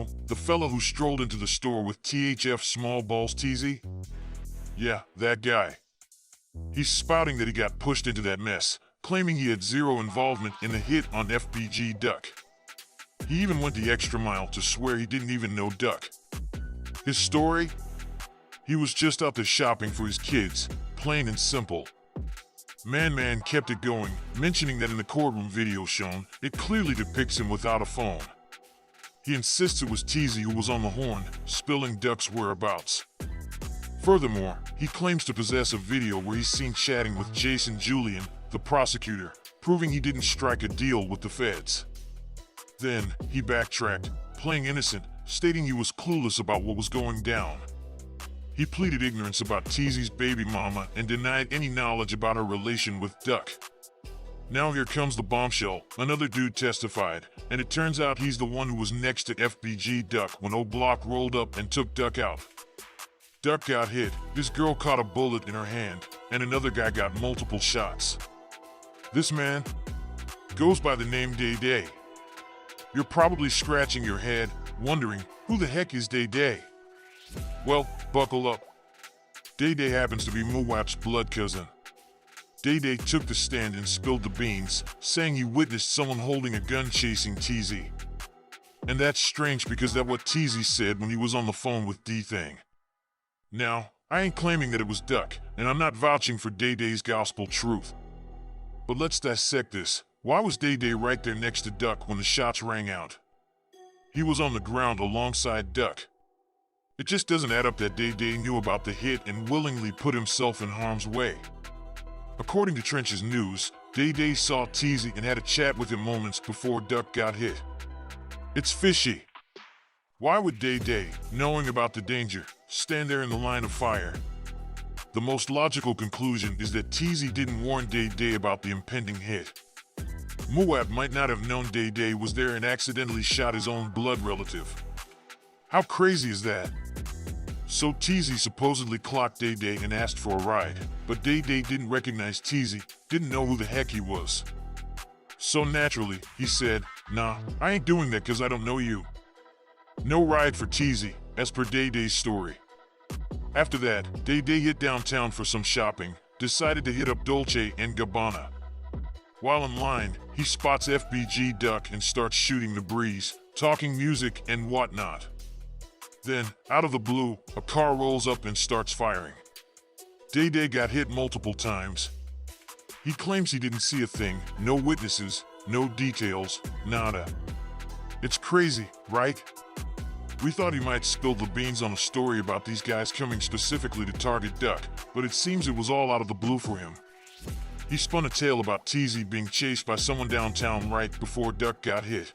know, the fella who strolled into the store with THF small balls TZ? Yeah, that guy. He's spouting that he got pushed into that mess, claiming he had zero involvement in the hit on FBG Duck. He even went the extra mile to swear he didn't even know Duck. His story? He was just out there shopping for his kids, plain and simple. Man kept it going, mentioning that in the courtroom video shown, it clearly depicts him without a phone. He insists it was TZ who was on the horn, spilling Duck's whereabouts. Furthermore, he claims to possess a video where he's seen chatting with Jason Julian, the prosecutor, proving he didn't strike a deal with the feds. Then, he backtracked, playing innocent, stating he was clueless about what was going down. He pleaded ignorance about TZ's baby mama and denied any knowledge about her relation with Duck. Now here comes the bombshell. Another dude testified, and it turns out he's the one who was next to FBG Duck when old Block rolled up and took Duck out. Duck got hit, this girl caught a bullet in her hand, and another guy got multiple shots. This man goes by the name DaeDae. You're probably scratching your head, wondering, who the heck is DaeDae? Well, buckle up. DaeDae happens to be Muwop's blood cousin. DaeDae took the stand and spilled the beans, saying he witnessed someone holding a gun chasing TZ. And that's strange because that's what TZ said when he was on the phone with DaeDae. Now, I ain't claiming that it was Duck, and I'm not vouching for DaeDae's gospel truth. But let's dissect this. Why was DaeDae right there next to Duck when the shots rang out? He was on the ground alongside Duck. It just doesn't add up that DaeDae knew about the hit and willingly put himself in harm's way. According to Trench's News, DaeDae saw TZ and had a chat with him moments before Duck got hit. It's fishy. Why would DaeDae, knowing about the danger, stand there in the line of fire? The most logical conclusion is that TZ didn't warn DaeDae about the impending hit. Muwop might not have known DaeDae was there and accidentally shot his own blood relative. How crazy is that? So TZ supposedly clocked DaeDae and asked for a ride, but DaeDae didn't recognize TZ, didn't know who the heck he was. So naturally, he said, "Nah, I ain't doing that cause I don't know you." No ride for TZ, as per DaeDae's story. After that, DaeDae hit downtown for some shopping, decided to hit up Dolce & Gabbana. While in line, he spots FBG Duck and starts shooting the breeze, talking music and whatnot. Then, out of the blue, a car rolls up and starts firing. DaeDae got hit multiple times. He claims he didn't see a thing, no witnesses, no details, nada. It's crazy, right? We thought he might spill the beans on a story about these guys coming specifically to target Duck, but it seems it was all out of the blue for him. He spun a tale about TZ being chased by someone downtown right before Duck got hit.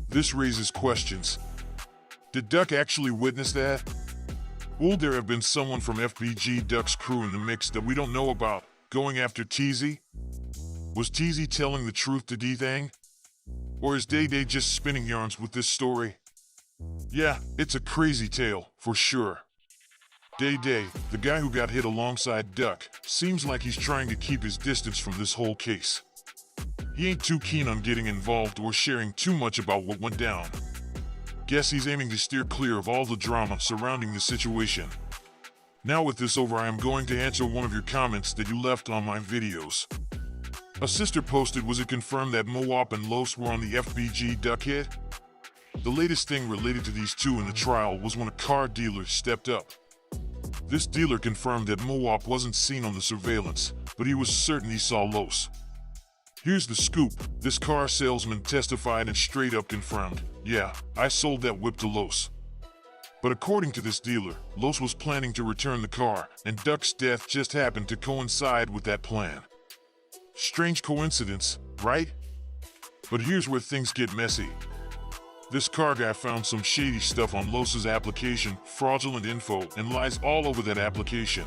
This raises questions. Did Duck actually witness that? Will there have been someone from FBG Duck's crew in the mix that we don't know about, going after TZ? Was TZ telling the truth to DaeDae? Or is DaeDae just spinning yarns with this story? Yeah, it's a crazy tale, for sure. DaeDae, the guy who got hit alongside Duck, seems like he's trying to keep his distance from this whole case. He ain't too keen on getting involved or sharing too much about what went down. Guess he's aiming to steer clear of all the drama surrounding the situation. Now with this over, I am going to answer one of your comments that you left on my videos. A sister posted, was it confirmed that Muwop and Los were on the FBG Duck hit? The latest thing related to these two in the trial was when a car dealer stepped up. This dealer confirmed that Muwop wasn't seen on the surveillance, but he was certain he saw Los. Here's the scoop. This car salesman testified and straight up confirmed, yeah, I sold that whip to Los. But according to this dealer, Los was planning to return the car, and Duck's death just happened to coincide with that plan. Strange coincidence, right? But here's where things get messy. This car guy found some shady stuff on Los's application, fraudulent info, and lies all over that application.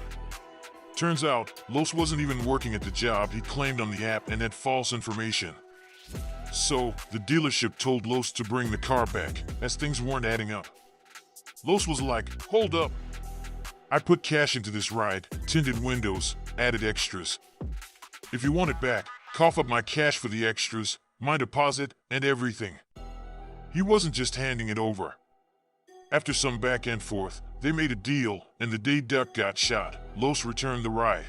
Turns out, Los wasn't even working at the job he claimed on the app and had false information. So, the dealership told Los to bring the car back, as things weren't adding up. Los was like, hold up. I put cash into this ride, tinted windows, added extras. If you want it back, cough up my cash for the extras, my deposit, and everything. He wasn't just handing it over. After some back and forth, they made a deal, and the day Duck got shot, Los returned the ride.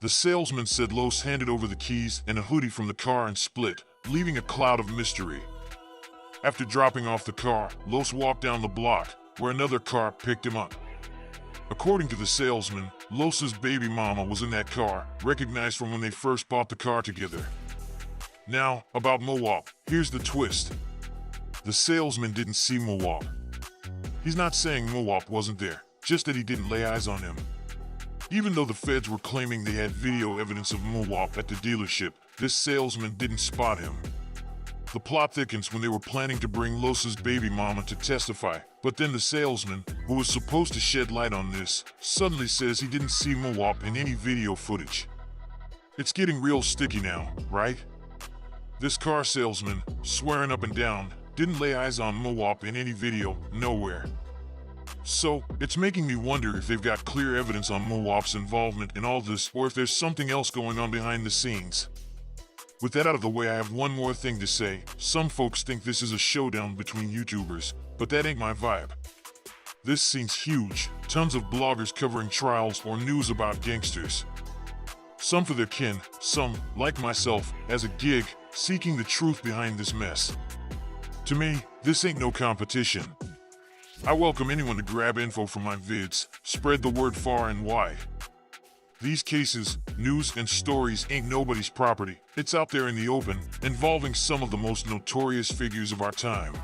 The salesman said Los handed over the keys and a hoodie from the car and split, leaving a cloud of mystery. After dropping off the car, Los walked down the block, where another car picked him up. According to the salesman, Los's baby mama was in that car, recognized from when they first bought the car together. Now, about Muwop, here's the twist. The salesman didn't see Muwop. He's not saying Muwop wasn't there, just that he didn't lay eyes on him. Even though the feds were claiming they had video evidence of Muwop at the dealership, this salesman didn't spot him. The plot thickens when they were planning to bring Los's baby mama to testify, but then the salesman, who was supposed to shed light on this, suddenly says he didn't see Muwop in any video footage. It's getting real sticky now, right? This car salesman, swearing up and down, didn't lay eyes on Muwop in any video, nowhere. So, it's making me wonder if they've got clear evidence on Muwop's involvement in all this, or if there's something else going on behind the scenes. With that out of the way, I have one more thing to say. Some folks think this is a showdown between YouTubers, but that ain't my vibe. This scene's huge, tons of bloggers covering trials or news about gangsters. Some for their kin, some, like myself, as a gig, seeking the truth behind this mess. To me, this ain't no competition. I welcome anyone to grab info from my vids, spread the word far and wide. These cases, news, and stories ain't nobody's property. It's out there in the open, involving some of the most notorious figures of our time.